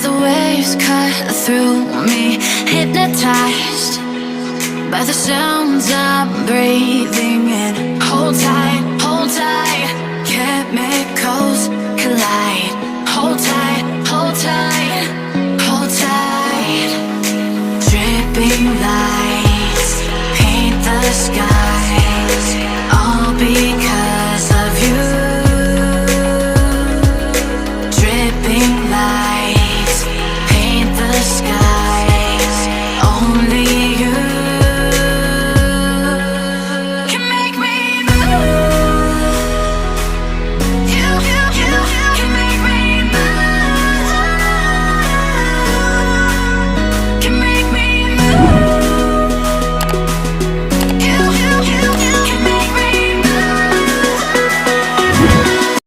the waves cut through me, hypnotized by the sounds I'm breathing in. Hold tight, hold tight, chemicals collide. Hold tight, hold tight, hold tight. Dripping lights paint the sky.